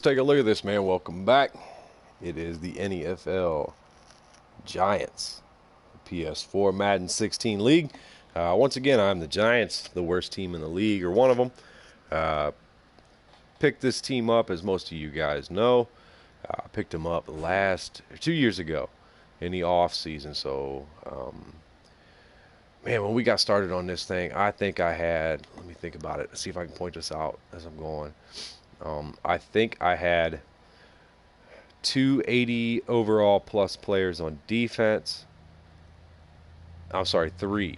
Take a look at this, man. Welcome back. It is the NEFL Giants PS4 Madden 16 League. Once again, I'm the Giants, the worst team in the league, or one of them. Picked this team up, as most of you guys know. Picked them up 2 years ago in the off season. So, man, when we got started on this thing, I think I had. Let me think about it. See if I can point this out as I'm going. I think I had 280 overall plus players on defense. I'm sorry, three.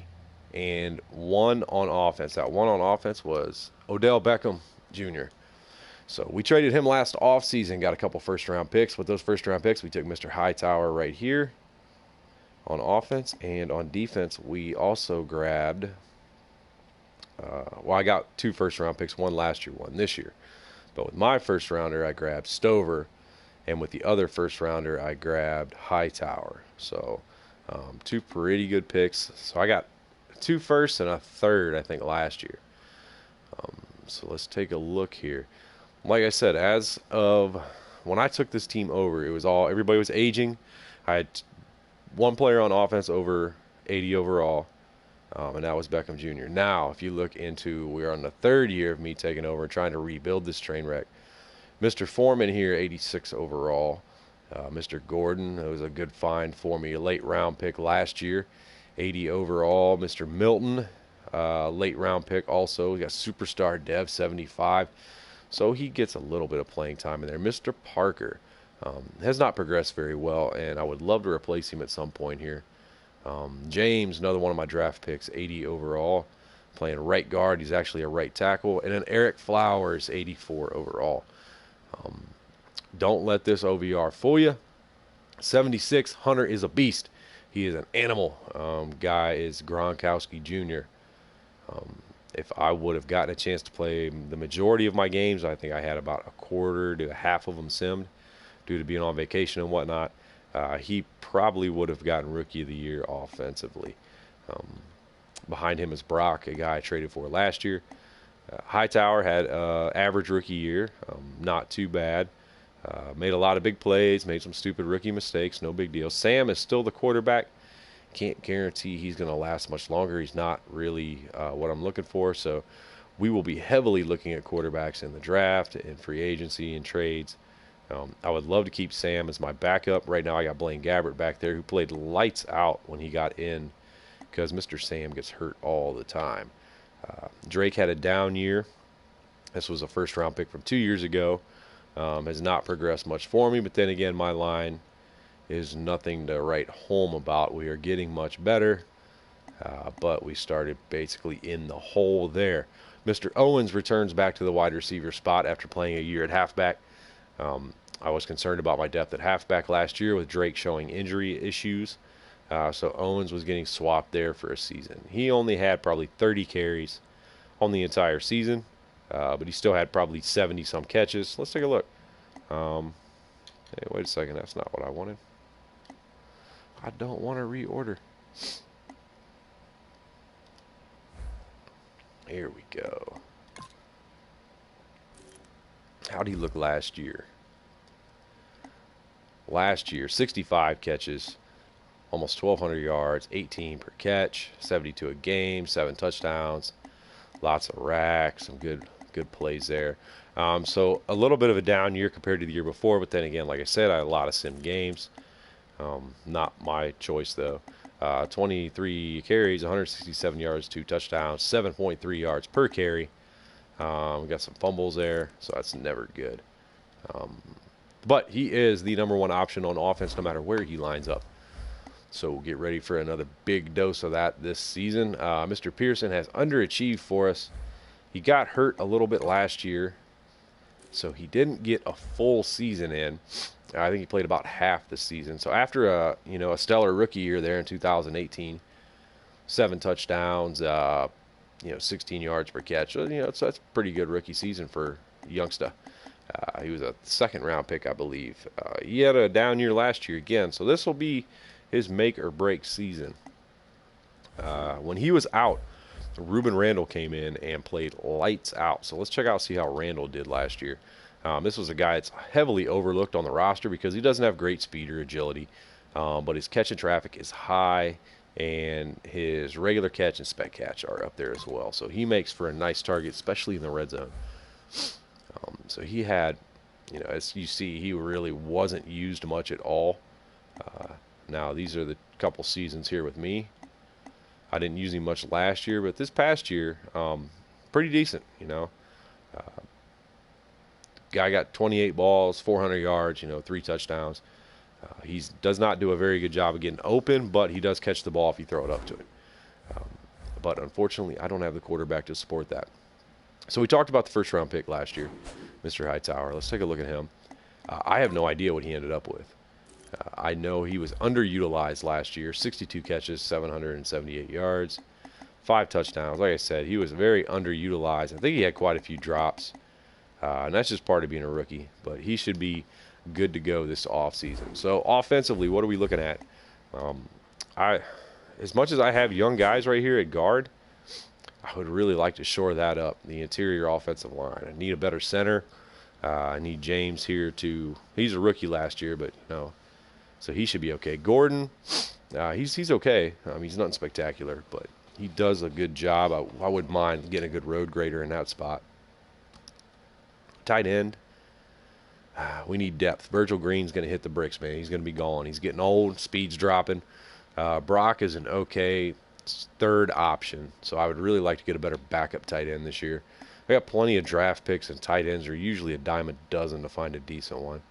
And one on offense. That one on offense was Odell Beckham Jr. So we traded him last offseason, got a couple first round picks. With those first round picks, we took Mr. Hightower right here on offense. And on defense, we also grabbed, I got two first round picks, one last year, one this year. But with my first rounder, I grabbed Stover. And with the other first rounder, I grabbed Hightower. So two pretty good picks. So I got two firsts and a third, I think, last year. So let's take a look here. Like I said, as of when I took this team over, everybody was aging. I had one player on offense over 80 overall, and that was Beckham Jr. Now, if you look into, we're on the third year of me taking over and trying to rebuild this train wreck. Mr. Foreman here, 86 overall. Mr. Gordon, it was a good find for me, a late round pick last year, 80 overall. Mr. Milton, late round pick also. We got superstar Dev, 75. So he gets a little bit of playing time in there. Mr. Parker has not progressed very well, and I would love to replace him at some point here. James, another one of my draft picks, 80 overall, playing right guard. He's actually a right tackle. And then Eric Flowers, 84 overall. Don't let this OVR fool you. 76, Hunter is a beast. He is an animal. Guy is Gronkowski Jr. If I would have gotten a chance to play the majority of my games, I think I had about a quarter to a half of them simmed due to being on vacation and whatnot. He probably would have gotten Rookie of the Year offensively. Behind him is Brock, a guy I traded for last year. Hightower had average rookie year, not too bad. Made a lot of big plays, made some stupid rookie mistakes, no big deal. Sam is still the quarterback. Can't guarantee he's going to last much longer. He's not really what I'm looking for, so we will be heavily looking at quarterbacks in the draft and free agency and trades. I would love to keep Sam as my backup. Right now I got Blaine Gabbert back there who played lights out when he got in because Mr. Sam gets hurt all the time. Drake had a down year. This was a first round pick from 2 years ago. Has not progressed much for me, but then again, my line is nothing to write home about. We are getting much better, but we started basically in the hole there. Mr. Owens returns back to the wide receiver spot after playing a year at halfback. I was concerned about my depth at halfback last year with Drake showing injury issues. So Owens was getting swapped there for a season. He only had probably 30 carries on the entire season, but he still had probably 70-some catches. Let's take a look. Hey, wait a second. That's not what I wanted. I don't want to reorder. Here we go. How'd he look last year? Last year, 65 catches, almost 1,200 yards, 18 per catch, 72 a game, 7 touchdowns, lots of racks, some good plays there. So a little bit of a down year compared to the year before, but then again, like I said, I had a lot of sim games. Not my choice, though. 23 carries, 167 yards, 2 touchdowns, 7.3 yards per carry. We got some fumbles there, so that's never good. But he is the number one option on offense no matter where he lines up. So we'll get ready for another big dose of that this season. Mr. Pearson has underachieved for us. He got hurt a little bit last year, so he didn't get a full season in. I think he played about half the season. So after a stellar rookie year there in 2018, 7 touchdowns, 16 yards per catch. So that's a pretty good rookie season for a youngster. He was a second-round pick, I believe. He had a down year last year again, so this will be his make-or-break season. When he was out, Ruben Randall came in and played lights out. So let's check out, see how Randall did last year. This was a guy that's heavily overlooked on the roster because he doesn't have great speed or agility, but his catch and traffic is high, and his regular catch and spec catch are up there as well. So he makes for a nice target, especially in the red zone. So he had, as you see, he really wasn't used much at all. Now, these are the couple seasons here with me. I didn't use him much last year, but this past year, pretty decent, Guy got 28 balls, 400 yards, 3 touchdowns. He does not do a very good job of getting open, but he does catch the ball if you throw it up to him. But unfortunately, I don't have the quarterback to support that. So we talked about the first-round pick last year, Mr. Hightower. Let's take a look at him. I have no idea what he ended up with. I know he was underutilized last year, 62 catches, 778 yards, 5 touchdowns. Like I said, he was very underutilized. I think he had quite a few drops, and that's just part of being a rookie. But he should be good to go this offseason. So offensively, what are we looking at? As much as I have young guys right here at guard, I would really like to shore that up, the interior offensive line. I need a better center. I need James here to – he's a rookie last year, but, so he should be okay. Gordon, he's okay. He's nothing spectacular, but he does a good job. I wouldn't mind getting a good road grader in that spot. Tight end, we need depth. Virgil Green's going to hit the bricks, man. He's going to be gone. He's getting old. Speed's dropping. Brock is an okay third option, so I would really like to get a better backup tight end this year. I got plenty of draft picks, and tight ends are usually a dime a dozen to find a decent one.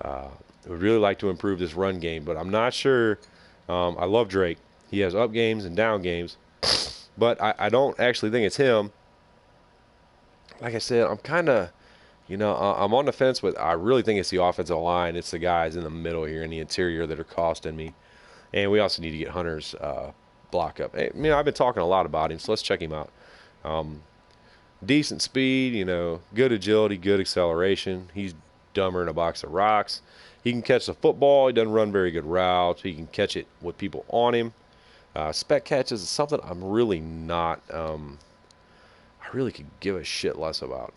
I would really like to improve this run game, but I'm not sure. I love Drake. He has up games and down games, but I don't actually think it's him. Like I said, I'm kind of, I'm on the fence with, I really think it's the offensive line. It's the guys in the middle here in the interior that are costing me. And we also need to get Hunter's block up. I've been talking a lot about him, so let's check him out. Decent speed, good agility, good acceleration. He's dumber than a box of rocks. He can catch the football. He doesn't run very good routes. He can catch it with people on him. Spec catches is something I'm really not, I really could give a shit less about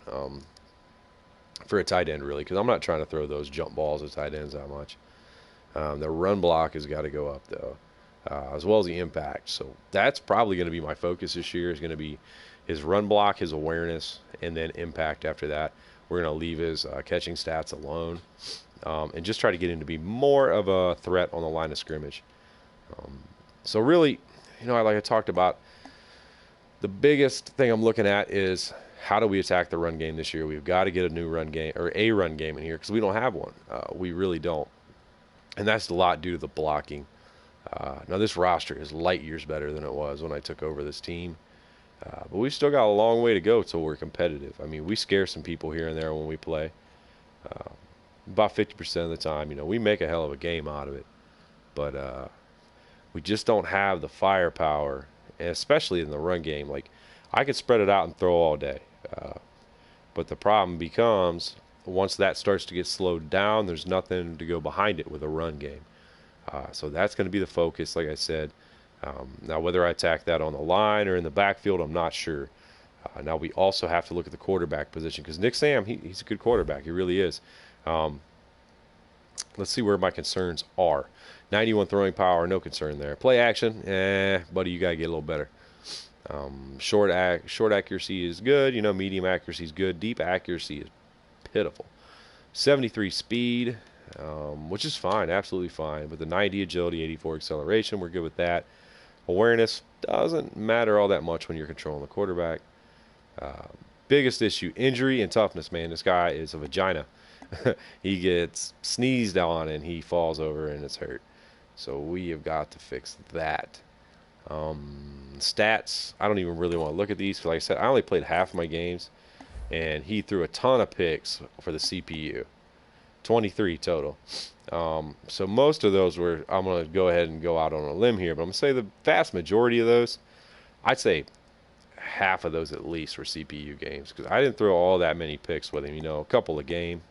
for a tight end, really, because I'm not trying to throw those jump balls at tight ends that much. The run block has got to go up, though, as well as the impact. So that's probably going to be my focus this year, is going to be his run block, his awareness, and then impact after that. We're going to leave his catching stats alone and just try to get him to be more of a threat on the line of scrimmage. So really, like I talked about, the biggest thing I'm looking at is how do we attack the run game this year? We've got to get a new run game, or a run game in here, because we don't have one. We really don't. And that's a lot due to the blocking. Now, this roster is light years better than it was when I took over this team. But we've still got a long way to go till we're competitive. We scare some people here and there when we play. About 50% of the time, we make a hell of a game out of it. But we just don't have the firepower, and especially in the run game. Like, I could spread it out and throw all day. But the problem becomes, once that starts to get slowed down, there's nothing to go behind it with a run game. So that's going to be the focus, like I said. Now, whether I attack that on the line or in the backfield, I'm not sure. Now, we also have to look at the quarterback position, because Nick Sam, he's a good quarterback. He really is. Let's see where my concerns are. 91 throwing power, no concern there. Play action, buddy, you got to get a little better. Short accuracy is good. Medium accuracy is good. Deep accuracy is pitiful. 73 speed, which is fine, absolutely fine. With the 90 agility, 84 acceleration, we're good with that. Awareness doesn't matter all that much when you're controlling the quarterback. Biggest issue, injury and toughness, man. This guy is a vagina. He gets sneezed on and he falls over and it's hurt. So we have got to fix that. Stats, I don't even really want to look at these, because like I said, I only played half of my games, and he threw a ton of picks for the CPU. 23 total. So most of those were, I'm going to go ahead and go out on a limb here, but I'm going to say the vast majority of those, I'd say half of those at least were CPU games, because I didn't throw all that many picks with him. A couple a game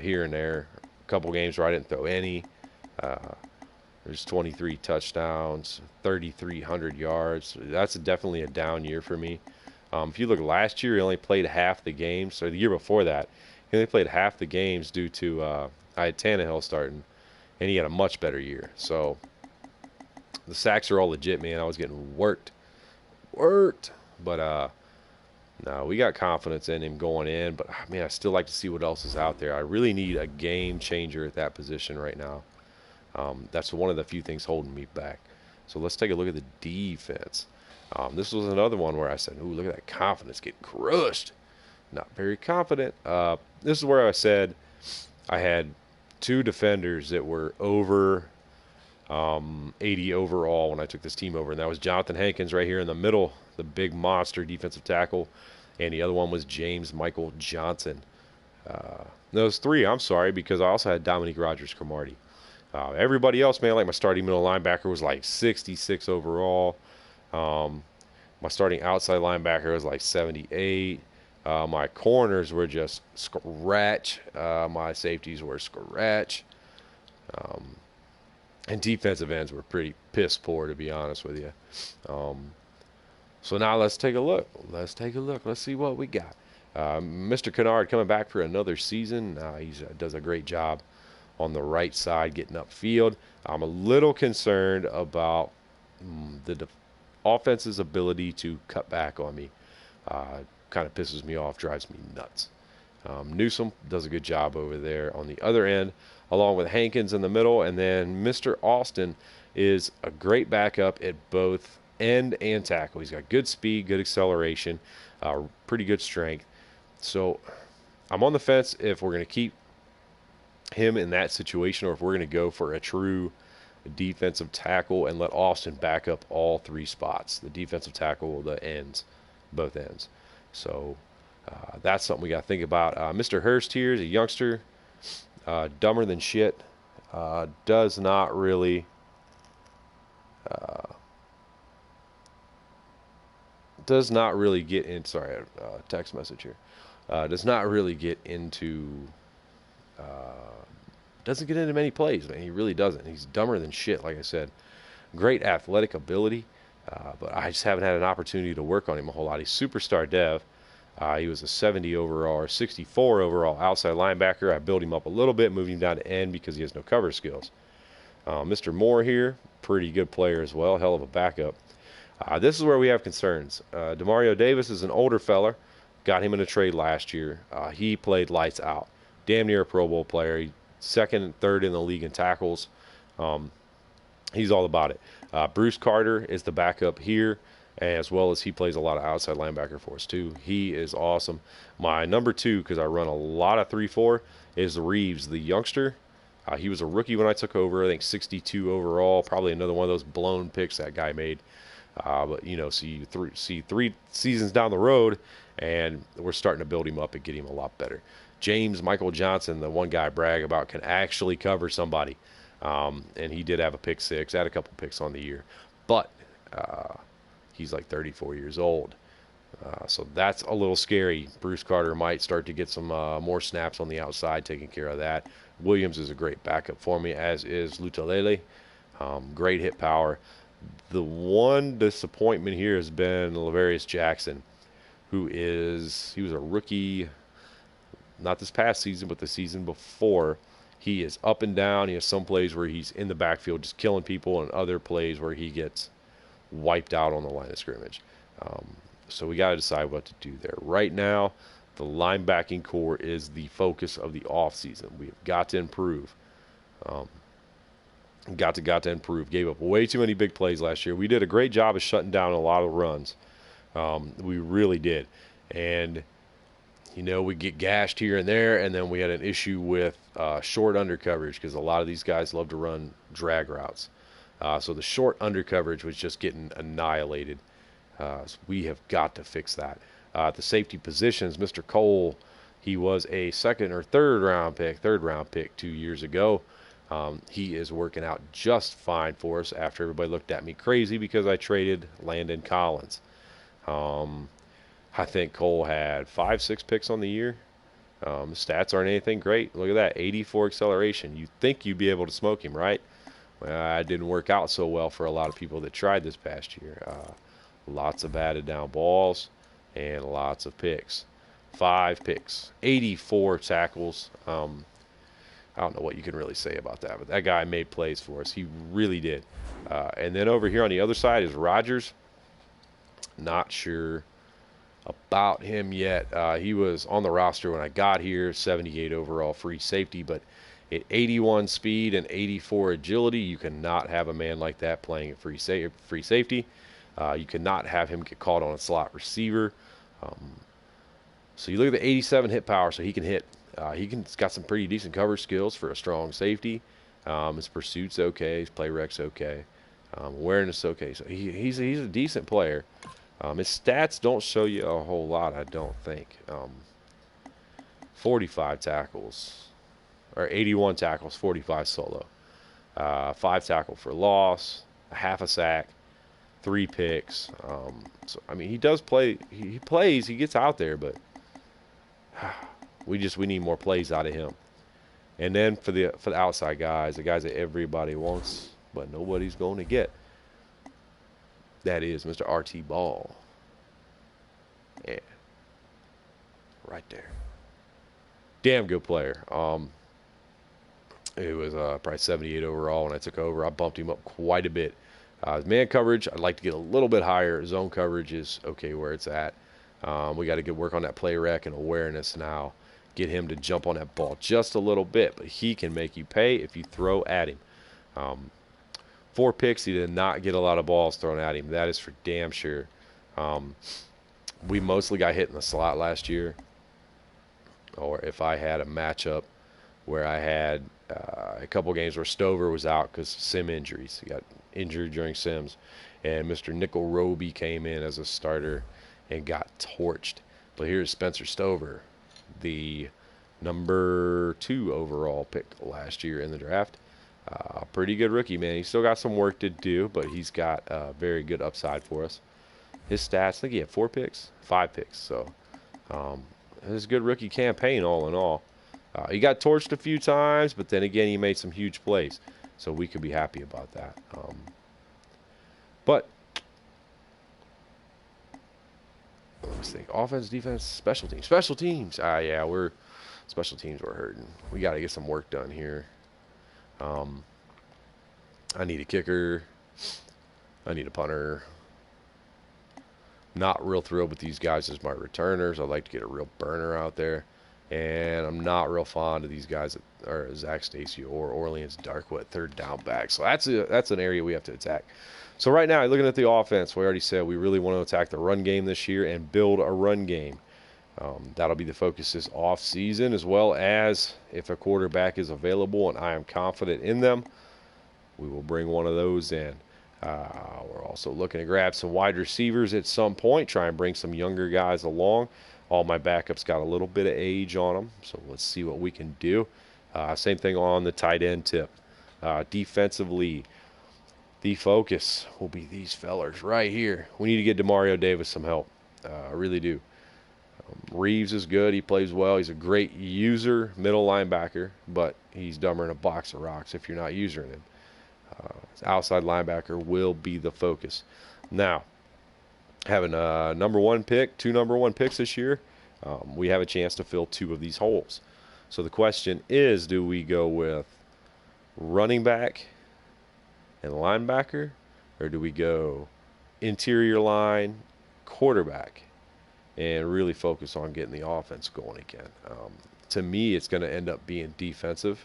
here and there. A couple games where I didn't throw any. There's 23 touchdowns, 3,300 yards. That's definitely a down year for me. If you look last year, he only played half the games, or the year before that, he only played half the games due to I had Tannehill starting, and he had a much better year. So the sacks are all legit, man. I was getting worked, but no, we got confidence in him going in. But man, I still like to see what else is out there. I really need a game changer at that position right now. That's one of the few things holding me back. So let's take a look at the defense. This was another one where I said, ooh, look at that confidence getting crushed. Not very confident. This is where I said I had two defenders that were over 80 overall when I took this team over, and that was Jonathan Hankins right here in the middle, the big monster defensive tackle, and the other one was James Michael Johnson. Those three, I'm sorry, because I also had Dominique Rodgers-Cromartie. Everybody else, man, like my starting middle linebacker was like 66 overall. My starting outside linebacker was like 78. My corners were just scratch. My safeties were scratch. And defensive ends were pretty piss poor, to be honest with you. So now let's take a look. Let's see what we got. Mr. Kennard coming back for another season. He does a great job on the right side getting upfield. I'm a little concerned about the offense's ability to cut back on me. Kind of pisses me off, drives me nuts. Newsom does a good job over there on the other end, along with Hankins in the middle, and then Mr. Austin is a great backup at both end and tackle. He's got good speed, good acceleration, pretty good strength. So I'm on the fence if we're going to keep him in that situation or if we're going to go for a true defensive tackle and let Austin back up all three spots, the defensive tackle, the ends, both ends. So that's something we got to think about. Mr. Hurst here is a youngster, dumber than shit, does not really get in. Sorry, text message here. Does not really get into. Doesn't get into many plays, man. He really doesn't. He's dumber than shit, like I said. Great athletic ability, but I just haven't had an opportunity to work on him a whole lot. He's superstar dev. He was a 70 overall or 64 overall outside linebacker. I built him up a little bit, moved him down to end because he has no cover skills. Mr. Moore here, pretty good player as well, hell of a backup. This is where we have concerns. Demario Davis is an older fella. Got him in a trade last year. He played lights out. Damn near a Pro Bowl player. He second and third in the league in tackles. He's all about it. Bruce Carter is the backup here, as well as he plays a lot of outside linebacker for us too. He is awesome. My number two, because I run a lot of 3-4, is Reeves, the youngster. He was a rookie when I took over, I think 62 overall, probably another one of those blown picks that guy made. But, you know, see three seasons down the road, and we're starting to build him up and get him a lot better. James Michael Johnson, the one guy I brag about, can actually cover somebody. And he did have a pick six, had a couple picks on the year. But he's like 34 years old. So that's a little scary. Bruce Carter might start to get some more snaps on the outside, taking care of that. Williams is a great backup for me, as is Lutalele. Great hit power. The one disappointment here has been Lavarius Jackson, he was a rookie, not this past season, but the season before. He is up and down. He has some plays where he's in the backfield just killing people, and other plays where he gets wiped out on the line of scrimmage. So we got to decide what to do there. Right now, the linebacking core is the focus of the offseason. We've got to improve. Got to improve. Gave up way too many big plays last year. We did a great job of shutting down a lot of runs. We really did. And, you know, we get gashed here and there, and then we had an issue with short under coverage because a lot of these guys love to run drag routes. So the short under coverage was just getting annihilated. So we have got to fix that. The safety positions, Mr. Cole, he was a second or third round pick 2 years ago. He is working out just fine for us after everybody looked at me crazy because I traded Landon Collins. I think Cole had 5-6 picks on the year. Stats aren't anything great. Look at that, 84 acceleration. You'd think you'd be able to smoke him, right? Well, it didn't work out so well for a lot of people that tried this past year. Lots of batted down balls, and lots of picks. 5 picks, 84 tackles. I don't know what you can really say about that, but that guy made plays for us. He really did. And then over here on the other side is Rodgers. Not sure about him yet. He was on the roster when I got here, 78 overall free safety, but at 81 speed and 84 agility, you cannot have a man like that playing at free safety. You cannot have him get caught on a slot receiver. So you look at the 87 hit power, so he can hit. He's got some pretty decent cover skills for a strong safety. His pursuit's okay. His play rec's okay. Awareness okay. So he's a decent player. His stats don't show you a whole lot, I don't think. 45 tackles, or 81 tackles, 45 solo. 5 tackle for loss, a half a sack, 3 picks. So I mean, he does play. He plays. He gets out there, but we need more plays out of him. And then for the outside guys, the guys that everybody wants, but nobody's going to get. That is Mr. R.T. Ball. Yeah. Right there. Damn good player. It was probably 78 overall when I took over. I bumped him up quite a bit. His man coverage, I'd like to get a little bit higher. Zone coverage is okay where it's at. We got to get work on that play rec and awareness now. Get him to jump on that ball just a little bit, but he can make you pay if you throw at him. 4 picks, he did not get a lot of balls thrown at him. That is for damn sure. We mostly got hit in the slot last year. Or if I had a matchup where I had a couple games where Stover was out because of sim injuries. He got injured during sims. And Mr. Nickel Roby came in as a starter and got torched. But here's Spencer Stover, the number 2 overall pick last year in the draft. Pretty good rookie, man. He's still got some work to do, but he's got a very good upside for us. His stats, I think he had 4 picks, 5 picks. So it was a good rookie campaign all in all. He got torched a few times, but then again, he made some huge plays. So we could be happy about that. But let's think. Offense, defense, special teams. Special teams. Yeah, special teams were hurting. We got to get some work done here. I need a kicker. I need a punter. Not real thrilled with these guys as my returners. I'd like to get a real burner out there. And I'm not real fond of these guys that are Zach Stacy or Orleans Darkwood, third down back. So that's an area we have to attack. So right now, looking at the offense, we already said we really want to attack the run game this year and build a run game. That'll be the focus this off season, as well as if a quarterback is available and I am confident in them, we will bring one of those in. We're also looking to grab some wide receivers at some point, try and bring some younger guys along. All my backups got a little bit of age on them, so let's see what we can do. Same thing on the tight end tip. Defensively, the focus will be these fellers right here. We need to get Demario Davis some help. I really do. Reeves is good. He plays well. He's a great user, middle linebacker, but he's dumber than a box of rocks if you're not using him. Outside linebacker will be the focus. Now, having a number 1 pick, 2 number 1 picks this year, we have a chance to fill 2 of these holes. So the question is, do we go with running back and linebacker, or do we go interior line, quarterback, and really focus on getting the offense going again? To me, it's going to end up being defensive,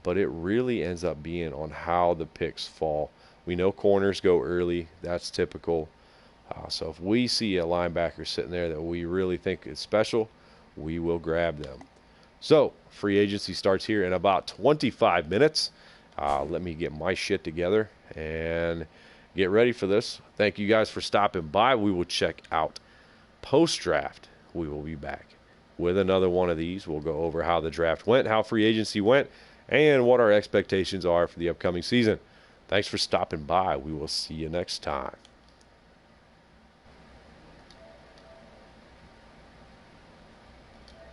but it really ends up being on how the picks fall. We know corners go early. That's typical. So if we see a linebacker sitting there that we really think is special, we will grab them. So free agency starts here in about 25 minutes. Let me get my shit together and get ready for this. Thank you guys for stopping by. We will check out post-draft. We will be back with another one of these. We'll go over how the draft went, how free agency went, and what our expectations are for the upcoming season. Thanks for stopping by. We will see you next time.